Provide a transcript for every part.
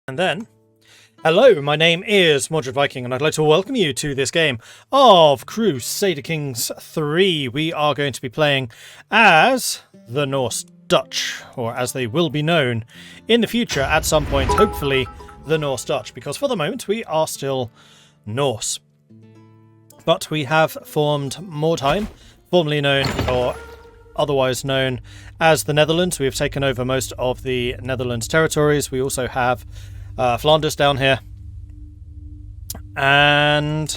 And then, hello, my name is Mordred Viking, and I'd like to welcome you to this game of Crusader Kings 3. We are going to be playing as the Norse Dutch, or as they will be known in the future at some point, hopefully the Norse Dutch, because for the moment we are still Norse. But we have formed Mordheim, formerly known, or otherwise known as the Netherlands. We have taken over most of the Netherlands territories. We also have Flanders down here. And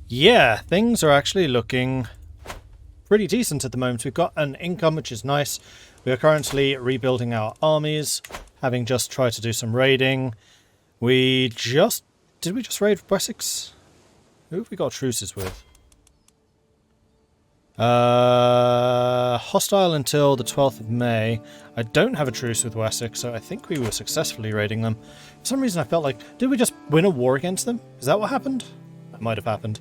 yeah, things are actually looking pretty decent at the moment. We've got an income, which is nice. We are currently rebuilding our armies, having just tried to do some raiding. Did we just raid Wessex? Who have we got truces with? Hostile until the 12th of May. I don't have a truce with Wessex, so I think we were successfully raiding them. For some reason I felt like, did we just win a war against them? Is that what happened? That might have happened.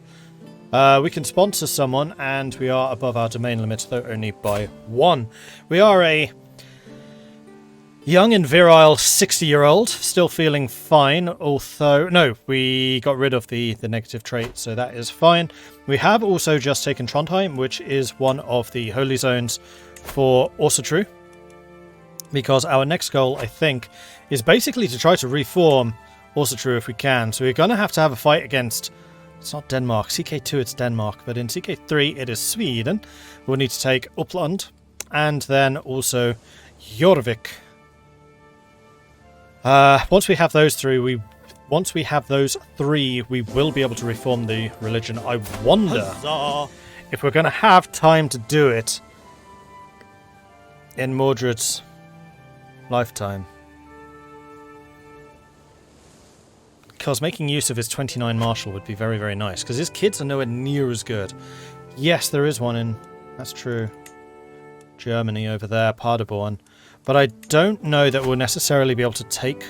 We can sponsor someone, and we are above our domain limit, though only by 1. We are a young and virile 60-year-old, still feeling fine, although... No, we got rid of the negative trait, so that is fine. We have also just taken Trondheim, which is one of the holy zones for Orsetru, because our next goal, I think, is basically to try to reform Orsetru if we can. So we're going to have a fight against... It's not Denmark. CK2 it's Denmark, but in CK3 it is Sweden. We'll need to take Uppland, and then also Jorvik. Once we have those three, we will be able to reform the religion. I wonder if we're going to have time to do it in Mordred's lifetime. Because making use of his 29 martial would be very, very nice. Because his kids are nowhere near as good. Yes, there is one in... That's true. Germany over there, Paderborn. But I don't know that we'll necessarily be able to take...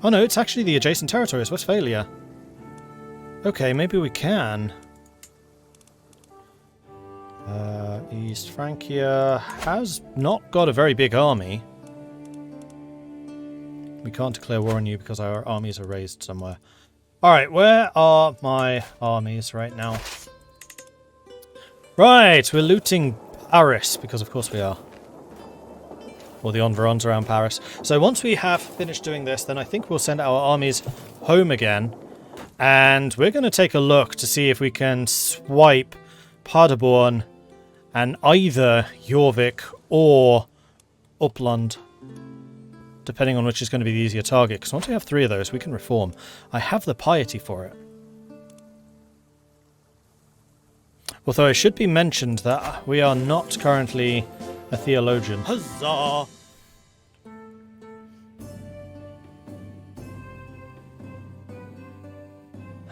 Oh no, it's actually the adjacent territories, Westphalia. Okay, maybe we can. East Francia has not got a very big army. We can't declare war on you because our armies are raised somewhere. Alright, where are my armies right now? Right, we're looting Paris, because of course we are. Or the environs around Paris. So once we have finished doing this, then I think we'll send our armies home again. And we're going to take a look to see if we can swipe Paderborn and either Jorvik or Uppland, depending on which is going to be the easier target. Because once we have 3 of those, we can reform. I have the piety for it. Although it should be mentioned that we are not currently a theologian. Huzzah!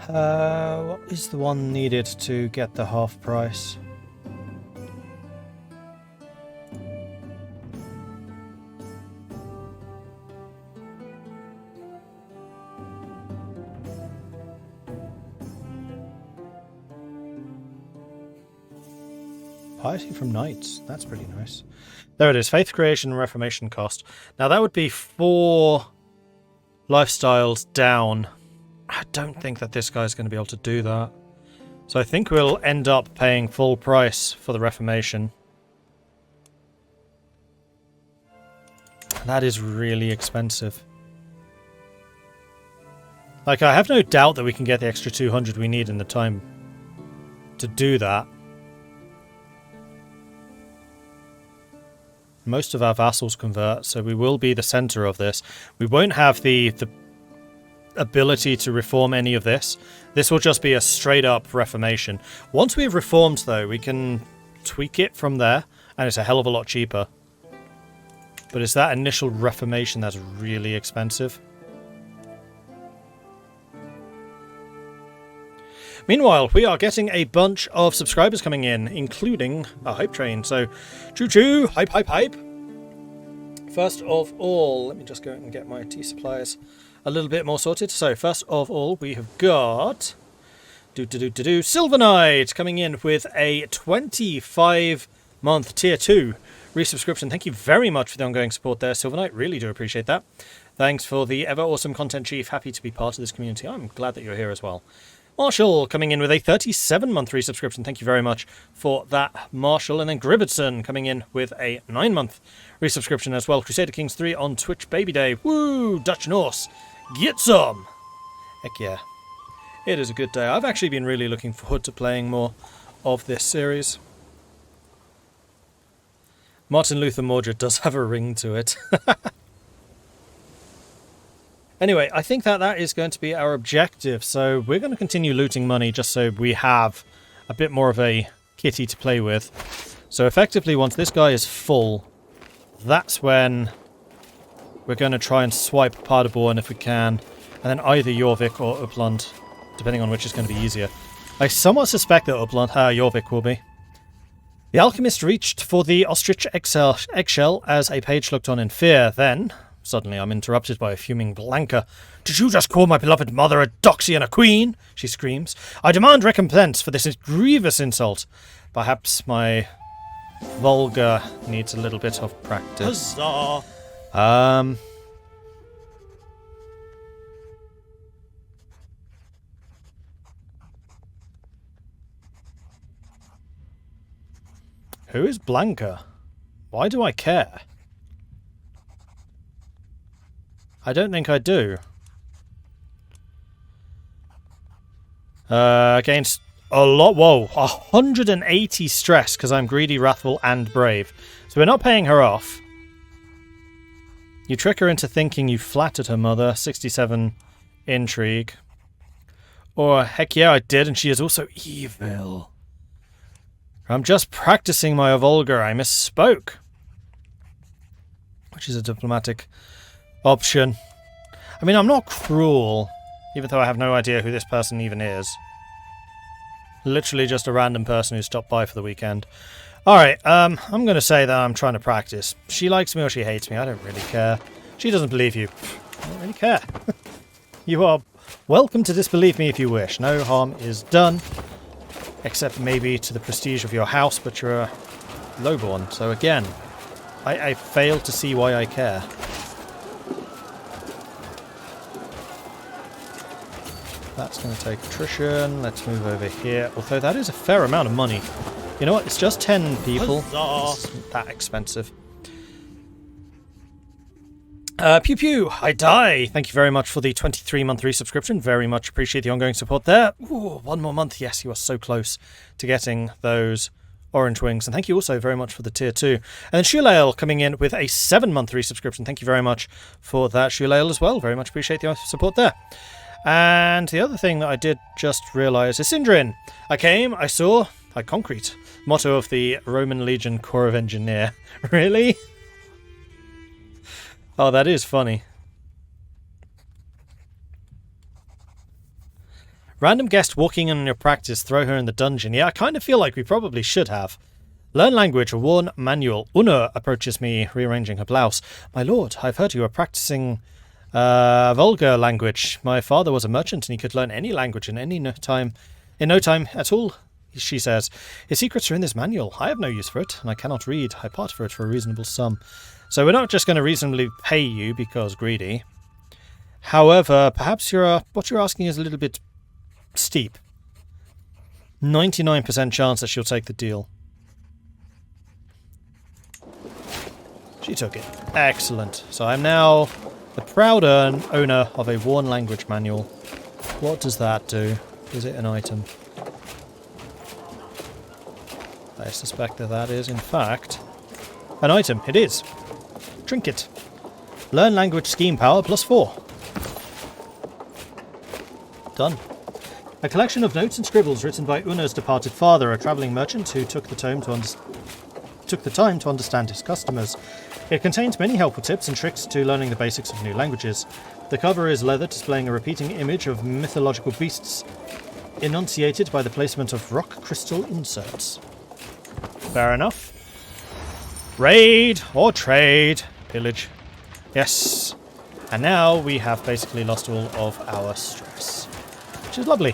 What is the one needed to get the half price? Piety from Knights. That's pretty nice. There it is. Faith creation and reformation cost. Now that would be 4 lifestyles down. I don't think that this guy's going to be able to do that. So I think we'll end up paying full price for the reformation. That is really expensive. Like, I have no doubt that we can get the extra 200 we need in the time to do that. Most of our vassals convert, so we will be the center of this. We won't have the ability to reform any of this. This will just be a straight-up reformation. Once we've reformed, though, we can tweak it from there, and it's a hell of a lot cheaper. But it's that initial reformation that's really expensive. Meanwhile, we are getting a bunch of subscribers coming in, including a hype train. So, choo-choo, hype, hype, hype. First of all, let me just go and get my tea supplies a little bit more sorted. So, first of all, we have got Silver Knight coming in with a 25-month tier 2 resubscription. Thank you very much for the ongoing support there, Silver Knight. Really do appreciate that. Thanks for the ever awesome content, Chief. Happy to be part of this community. I'm glad that you're here as well. Marshall coming in with a 37-month resubscription. Thank you very much for that, Marshall. And then Gribbetson coming in with a 9-month resubscription as well. Crusader Kings 3 on Twitch Baby Day. Woo! Dutch Norse. Get some! Heck yeah. It is a good day. I've actually been really looking forward to playing more of this series. Martin Luther Mordred does have a ring to it. Anyway, I think that is going to be our objective. So we're going to continue looting money just so we have a bit more of a kitty to play with. So effectively, once this guy is full, that's when we're going to try and swipe Paderborn if we can. And then either Jorvik or Uppland, depending on which is going to be easier. I somewhat suspect that Jorvik will be. The alchemist reached for the ostrich eggshell as a page looked on in fear. Then, suddenly I'm interrupted by a fuming Blanca. "Did you just call my beloved mother a doxy and a queen?" she screams. "I demand recompense for this grievous insult. Perhaps my vulgar needs a little bit of practice." Huzzah! Who is Blanca? Why do I care? I don't think I do. Against a lot. Whoa, 180 stress because I'm greedy, wrathful, and brave. So we're not paying her off. You trick her into thinking you flattered her mother. 67 intrigue. Or heck yeah, I did, and she is also evil. I'm just practicing my vulgar. I misspoke. Which is a diplomatic option. I mean, I'm not cruel, even though I have no idea who this person even is. Literally just a random person who stopped by for the weekend. Alright, I'm going to say that I'm trying to practice. She likes me or she hates me. I don't really care. She doesn't believe you. I don't really care. You are welcome to disbelieve me if you wish. No harm is done. Except maybe to the prestige of your house, but you're a lowborn. So again, I fail to see why I care. That's going to take attrition. Let's move over here. Although that is a fair amount of money. You know what? It's just 10 people. It's not that expensive. Pew Pew, I die. Thank you very much for the 23-month resubscription. Very much appreciate the ongoing support there. Ooh, one more month. Yes, you are so close to getting those orange wings. And thank you also very much for the tier 2. And then Shulael coming in with a 7-month resubscription. Thank you very much for that, Shulael, as well. Very much appreciate the support there. And the other thing that I did just realise is Sindrin. I came, I saw, I concrete. Motto of the Roman Legion Corps of Engineer. Really? Oh, that is funny. Random guest walking in on your practice, throw her in the dungeon. Yeah, I kind of feel like we probably should have. Learn language, a worn manual. Una approaches me, rearranging her blouse. My lord, I've heard you are practicing vulgar language. My father was a merchant and he could learn any language in no time at all, she says. His secrets are in this manual. I have no use for it, and I cannot read. I part for it for a reasonable sum. So we're not just going to reasonably pay you because greedy. However, perhaps what you're asking is a little bit steep. 99% chance that she'll take the deal. She took it. Excellent. So I'm now the proud owner of a worn language manual. What does that do? Is it an item? I suspect that is, in fact, an item. It is. Trinket. Learn language scheme power +4. Done. A collection of notes and scribbles written by Una's departed father, a travelling merchant who took the time to understand his customers. It contains many helpful tips and tricks to learning the basics of new languages. The cover is leather, displaying a repeating image of mythological beasts, enunciated by the placement of rock crystal inserts. Fair enough. Raid or trade. Pillage. Yes. And now we have basically lost all of our stress. Which is lovely.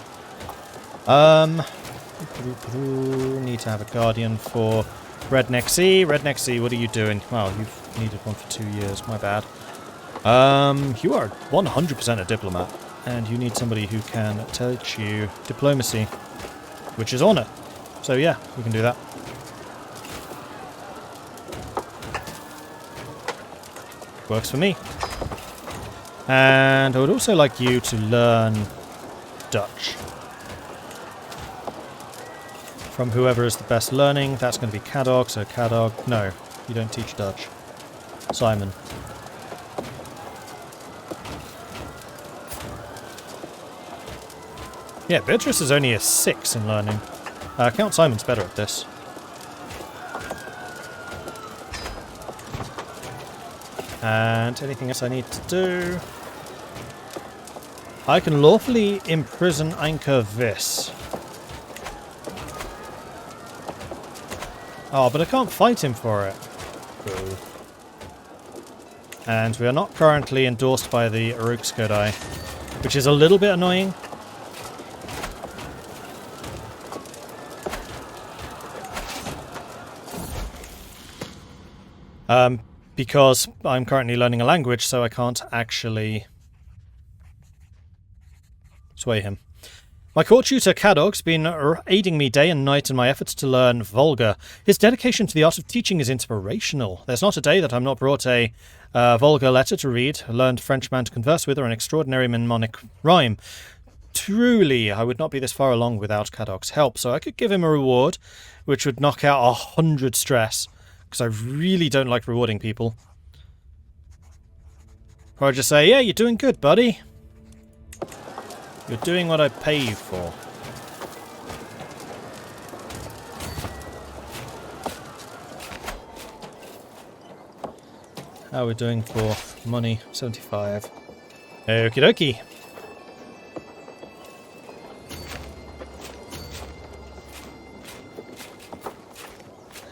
Need to have a guardian for Redneck C. Redneck C, what are you doing? Well, you've needed one for 2 years. My bad. You are 100% a diplomat, and you need somebody who can teach you diplomacy, which is honor. So yeah, we can do that. Works for me. And I would also like you to learn Dutch. From whoever is the best learning. That's going to be Cadog, so Cadog... No, you don't teach Dutch. Simon. Yeah, Beatrice is only a 6 in learning. Count Simon's better at this. And anything else I need to do? I can lawfully imprison Anchor Vis. Oh, but I can't fight him for it. Boo. And we are not currently endorsed by the Uruk-Skodai, which is a little bit annoying. Because I'm currently learning a language, so I can't actually sway him. My court tutor Cadog's been aiding me day and night in my efforts to learn Volga. His dedication to the art of teaching is inspirational. There's not a day that I'm not brought a Volga letter to read, a learned Frenchman to converse with, or an extraordinary mnemonic rhyme. Truly, I would not be this far along without Cadog's help, so I could give him a reward, which would knock out 100 stress. Because I really don't like rewarding people. Or I just say, yeah, you're doing good, buddy. You're doing what I pay you for. How are we doing for money? 75. Okie dokie.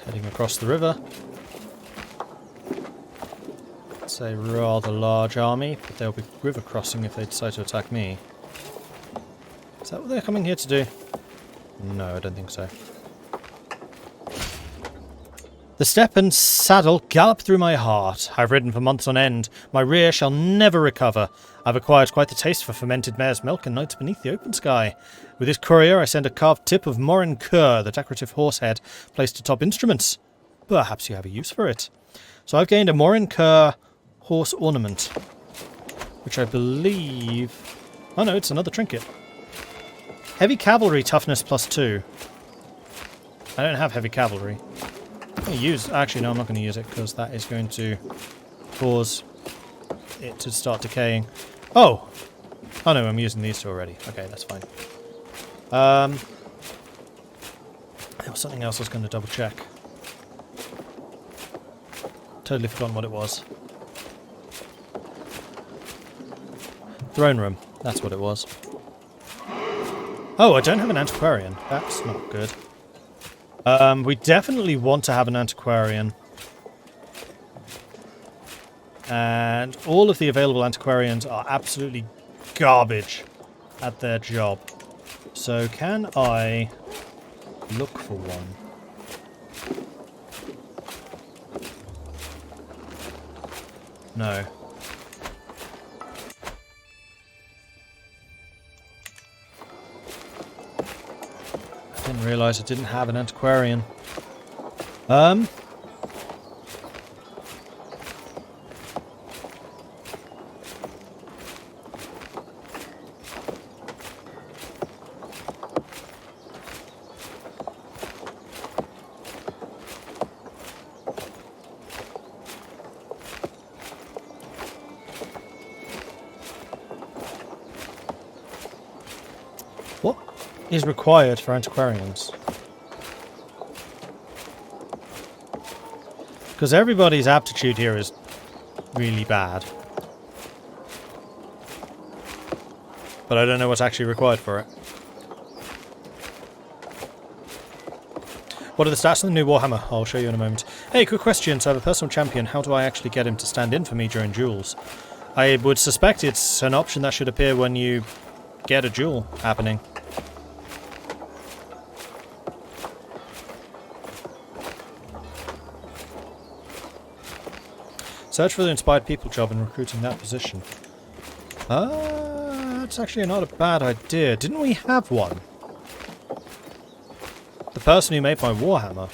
Heading across the river. It's a rather large army, but they'll be river crossing if they decide to attack me. Is that what they're coming here to do? No, I don't think so. The step and saddle gallop through my heart. I've ridden for months on end. My rear shall never recover. I've acquired quite the taste for fermented mare's milk and nights beneath the open sky. With this courier, I send a carved tip of Morin Cur, the decorative horse head, placed atop instruments. Perhaps you have a use for it. So I've gained a Morin Cur horse ornament, which I believe... Oh no, it's another trinket. Heavy cavalry toughness +2. I don't have heavy cavalry. I'm going to use... Actually, no, I'm not going to use it because that is going to cause it to start decaying. Oh! Oh no, I'm using these two already. Okay, that's fine. There was something else I was going to double check. Totally forgotten what it was. Throne room. That's what it was. Oh, I don't have an antiquarian. That's not good. We definitely want to have an antiquarian. And all of the available antiquarians are absolutely garbage at their job. So can I look for one? No. I didn't realise I didn't have an antiquarian. What is required for antiquarians? Because everybody's aptitude here is really bad. But I don't know what's actually required for it. What are the stats on the new Warhammer? I'll show you in a moment. Hey, quick question. So I have a personal champion. How do I actually get him to stand in for me during duels? I would suspect it's an option that should appear when you get a duel happening. Search for the inspired people job and recruiting that position. That's actually not a bad idea. Didn't we have one? The person who made my Warhammer.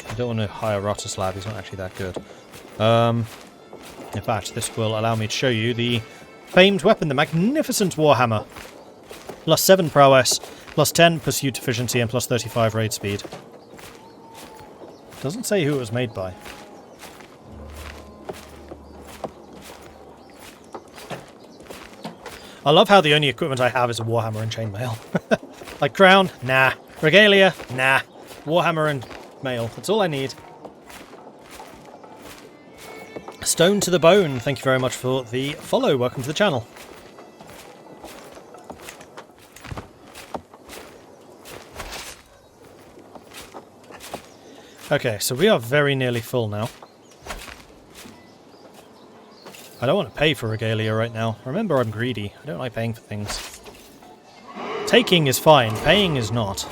I don't want to hire Rotislav, he's not actually that good. In fact, this will allow me to show you the famed weapon, the magnificent Warhammer. Plus 7 prowess, plus 10 pursuit efficiency, and plus 35 raid speed. Doesn't say who it was made by. I love how the only equipment I have is a Warhammer and chainmail. Like crown? Nah. Regalia? Nah. Warhammer and mail. That's all I need. Stone to the Bone, thank you very much for the follow. Welcome to the channel. Okay, so we are very nearly full now. I don't want to pay for regalia right now. Remember, I'm greedy. I don't like paying for things. Taking is fine, paying is not.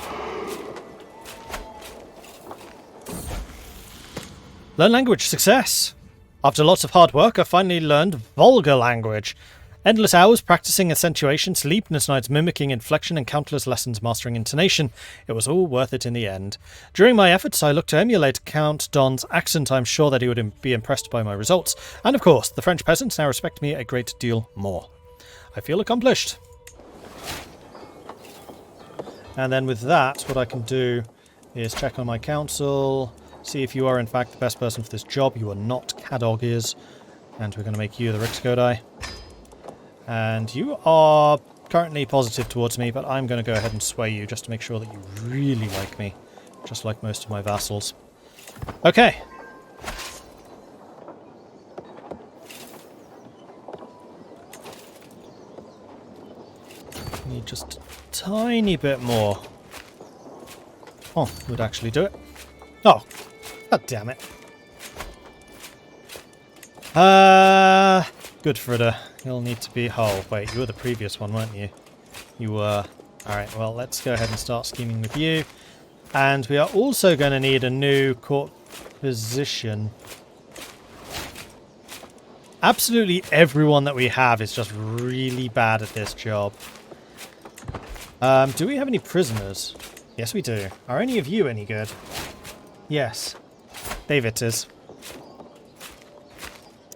Learn language, success! After lots of hard work, I finally learned vulgar language. Endless hours practicing accentuation, sleepless nights mimicking inflection, and countless lessons mastering intonation. It was all worth it in the end. During my efforts, I looked to emulate Count Don's accent. I'm sure that he would be impressed by my results. And of course, the French peasants now respect me a great deal more. I feel accomplished. And then with that, what I can do is check on my council, see if you are in fact the best person for this job. You are not. Cadog is. And we're going to make you the Riksgodai. And you are currently positive towards me, but I'm going to go ahead and sway you just to make sure that you really like me. Just like most of my vassals. Okay. Need just a tiny bit more. Oh, would actually do it. Oh, god damn it. Good Frida. You'll need to be... Oh, wait, you were the previous one, weren't you? You were. Alright, well, let's go ahead and start scheming with you. And we are also going to need a new court position. Absolutely everyone that we have is just really bad at this job. Do we have any prisoners? Yes, we do. Are any of you any good? Yes. David is.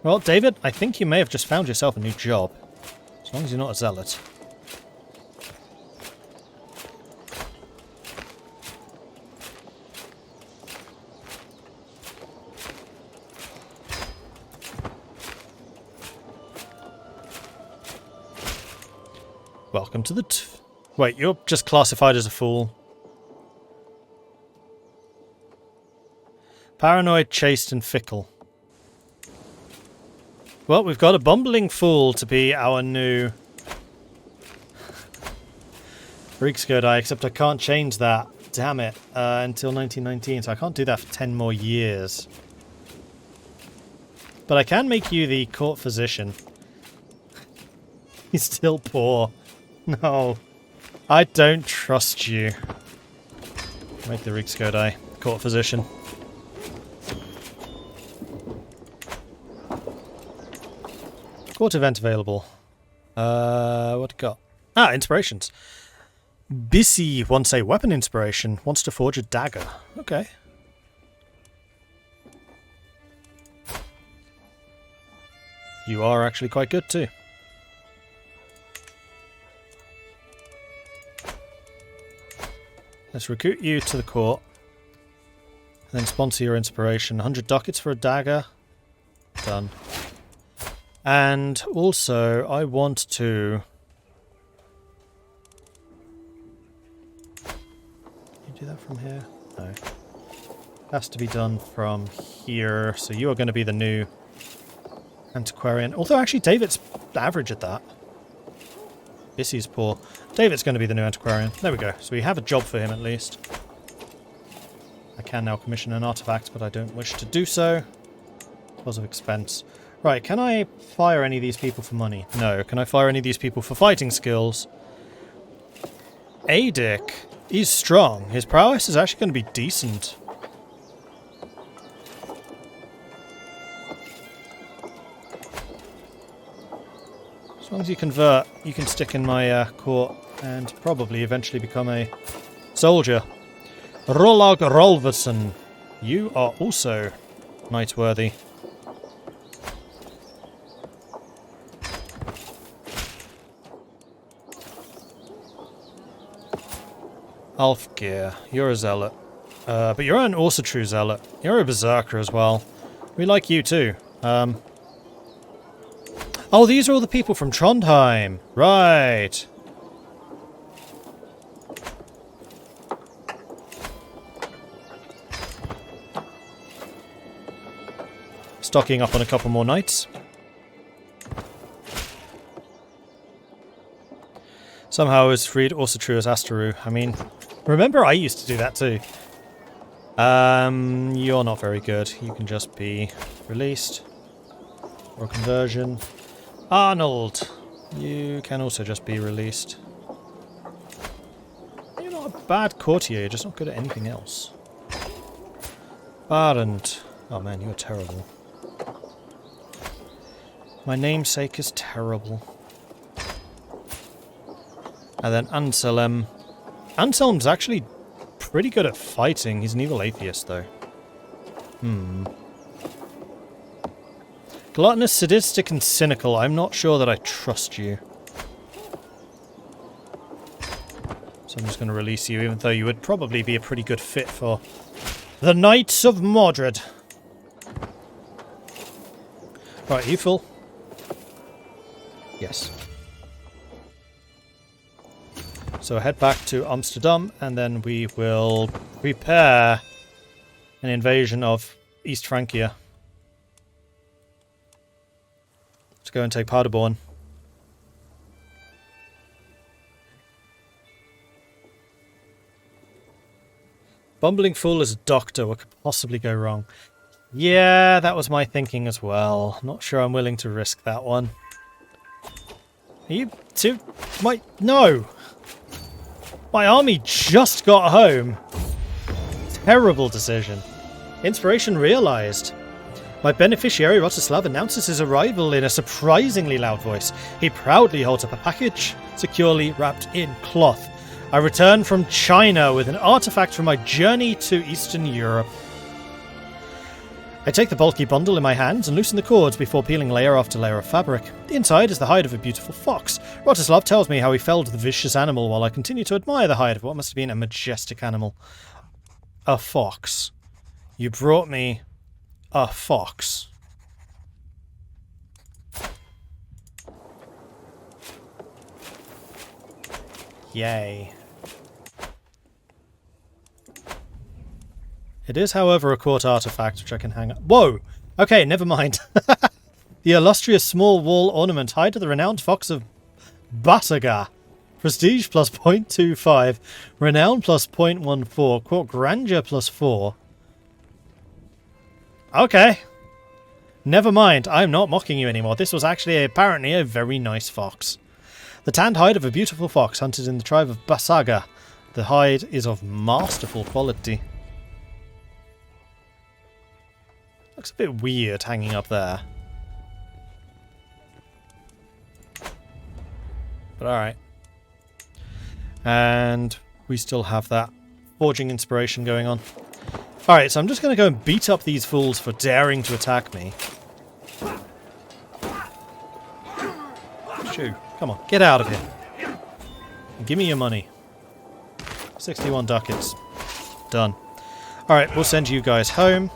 Well, David, I think you may have just found yourself a new job. As long as you're not a zealot. Welcome to the... Wait, you're just classified as a fool. Paranoid, chaste, and fickle. Well, we've got a bumbling fool to be our new Riksgodai, except I can't change that. Damn it. Until 1919, so I can't do that for 10 more years. But I can make you the court physician. He's still poor. No. I don't trust you. Make the Riksgodai court physician. Court event available. What got? Ah, inspirations. Bissy wants a weapon inspiration. Wants to forge a dagger. Okay. You are actually quite good too. Let's recruit you to the court. And then sponsor your inspiration. 100 ducats for a dagger. Done. And also, I want to... Can you do that from here? No. Has to be done from here. So you are going to be the new antiquarian. Although actually David's average at that. Bissy's poor. David's going to be the new antiquarian. There we go. So we have a job for him at least. I can now commission an artifact, but I don't wish to do so because of expense. Right, can I fire any of these people for money? No. Can I fire any of these people for fighting skills? Adic. He's strong. His prowess is actually going to be decent. As long as you convert, you can stick in my court and probably eventually become a soldier. Rolag Rolverson, you are also knight-worthy. Alfgeir, you're a zealot. But you're an also true zealot. You're a berserker as well. We like you too. Oh, these are all the people from Trondheim. Right. Stocking up on a couple more knights. Somehow I was freed also true as Asteru. I mean, remember I used to do that too. You're not very good. You can just be released. Or conversion. Arnold! You can also just be released. You're not a bad courtier, you're just not good at anything else. Barend. Oh man, you're terrible. My namesake is terrible. And then Anselm. Anselm's actually pretty good at fighting. He's an evil atheist, though. Gluttonous, sadistic, and cynical. I'm not sure that I trust you. So I'm just going to release you, even though you would probably be a pretty good fit for the Knights of Mordred. Right, you full? Yes. So head back to Amsterdam, and then we will prepare an invasion of East Francia. Let's go and take Paderborn. Bumbling fool as a doctor, what could possibly go wrong? Yeah, that was my thinking as well. Not sure I'm willing to risk that one. Are you too... No! My army just got home. Terrible decision. Inspiration realized. My beneficiary Rostislav announces his arrival in a surprisingly loud voice. He proudly holds up a package, securely wrapped in cloth. I return from China with an artifact from my journey to Eastern Europe. I take the bulky bundle in my hands and loosen the cords before peeling layer after layer of fabric. The inside is the hide of a beautiful fox. Rostislav tells me how he felled the vicious animal while I continue to admire the hide of what must have been a majestic animal. A fox. You brought me a fox. Yay. It is, however, a court artifact which I can hang up. Whoa! Okay, never mind. The illustrious small wall ornament tied to the renowned fox of Basaga. Prestige plus 0.25. Renown plus 0.14. Court grandeur plus 4. Okay. Never mind. I'm not mocking you anymore. This was actually apparently a very nice fox. The tanned hide of a beautiful fox hunted in the tribe of Basaga. The hide is of masterful quality. Looks a bit weird hanging up there. But alright. And we still have that forging inspiration going on. Alright, so I'm just going to go and beat up these fools for daring to attack me. Shoo. Come on, get out of here. And give me your money. 61 ducats. Done. Alright, we'll send you guys home.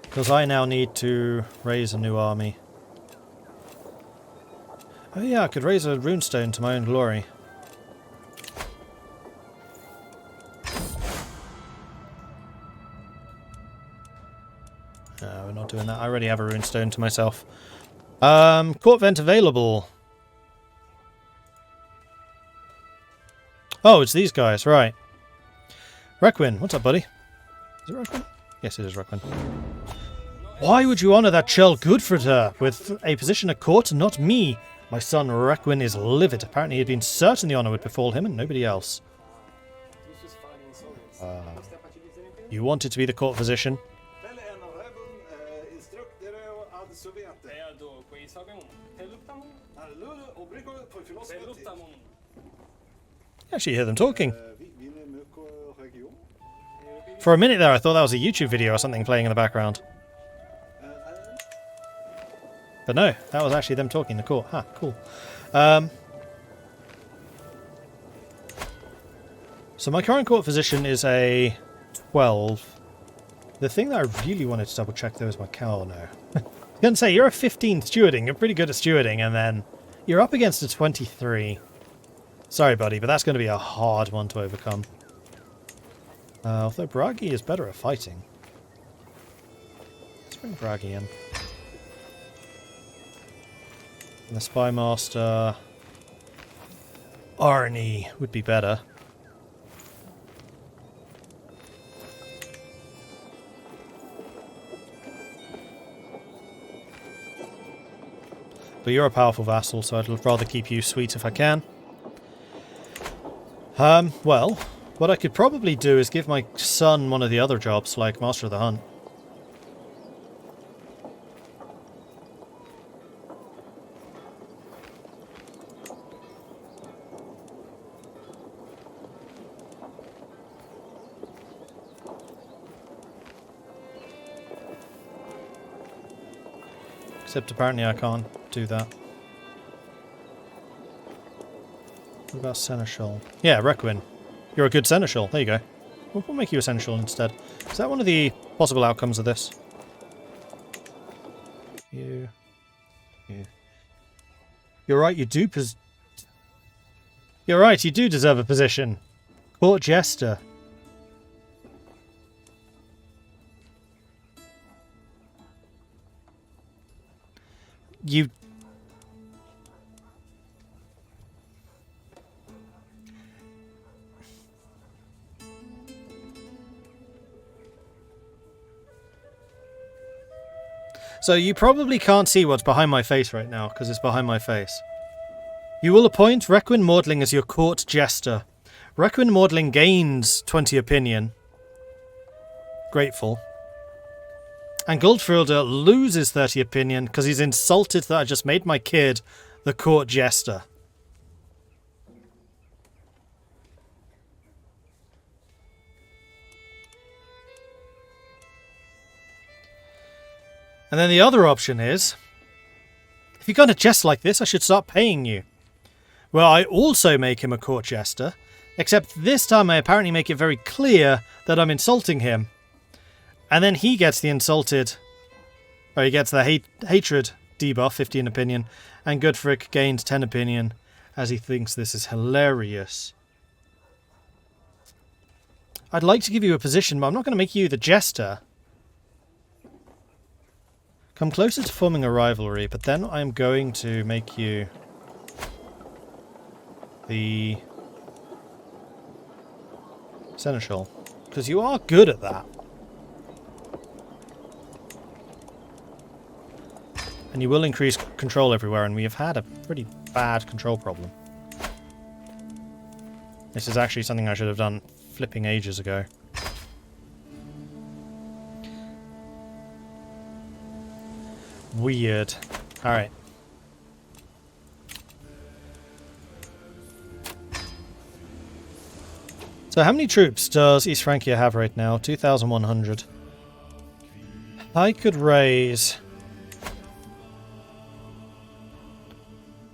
Because I now need to raise a new army. Oh yeah, I could raise a runestone to my own glory. No, we're not doing that. I already have a runestone to myself. Court vent available. Oh, it's these guys, right. Requin, what's up, buddy? Is it Requin? Yes, it is Requin. Why would you honour that churl Goodfrider with a position at court and not me? My son Requin is livid. Apparently he had been certain the honour would befall him and nobody else. You wanted to be the court physician? Actually hear them talking. For a minute there, I thought that was a YouTube video or something playing in the background. But no, that was actually them talking in the court. Ha, cool. So my current court position is a 12. The thing that I really wanted to double check though is my cow now. I was going to say, you're a 15 stewarding, you're pretty good at stewarding, and then you're up against a 23. Sorry buddy, but that's going to be a hard one to overcome. Although Bragi is better at fighting. Let's bring Bragi in. And the Spy Master... Arnie would be better. But you're a powerful vassal, so I'd rather keep you sweet if I can. Well, what I could probably do is give my son one of the other jobs, like Master of the Hunt. Except apparently I can't do that. What about Seneschal? Yeah, Requin. You're a good Seneschal. There you go. We'll make you a Seneschal instead. Is that one of the possible outcomes of this? You. You're right, you do You're right, you do deserve a position. Court Jester. You... So you probably can't see what's behind my face right now, because it's behind my face. You will appoint Requin Mordling as your court jester. Requin Mordling gains 20 opinion. Grateful. And Guldfrilder loses 30 opinion because he's insulted that I just made my kid the court jester. And then the other option is, if you're going to jest like this, I should start paying you. Well, I also make him a court jester, except this time I apparently make it very clear that I'm insulting him. And then he gets the insulted, or he gets the hatred debuff, 15 opinion, and Gudfric gains 10 opinion, as he thinks this is hilarious. I'd like to give you a position, but I'm not going to make you the jester. Come closer to forming a rivalry, but then I'm going to make you the Seneschal, because you are good at that. And you will increase control everywhere, and we have had a pretty bad control problem. This is actually something I should have done flipping ages ago. Weird. Alright. So how many troops does East Francia have right now? 2,100. I could raise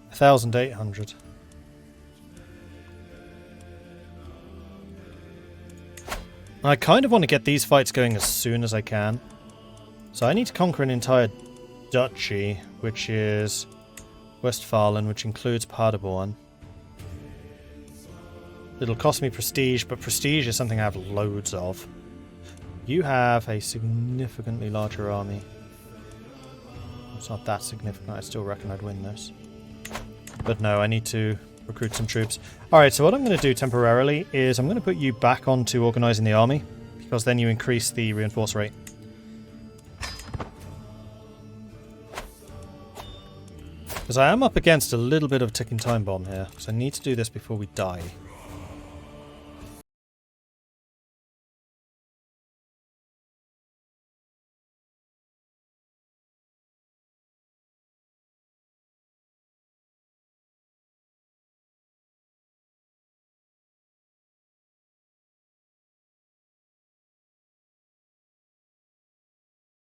1,800. I kind of want to get these fights going as soon as I can. So I need to conquer an entire duchy, which is Westphalen, which includes Paderborn. It'll cost me prestige, but prestige is something I have loads of. You have a significantly larger army. It's not that significant, I still reckon I'd win this. But no, I need to recruit some troops. Alright, so what I'm going to do temporarily is I'm going to put you back onto organising the army, because then you increase the reinforce rate. Because I am up against a little bit of a ticking time bomb here, because I need to do this before we die.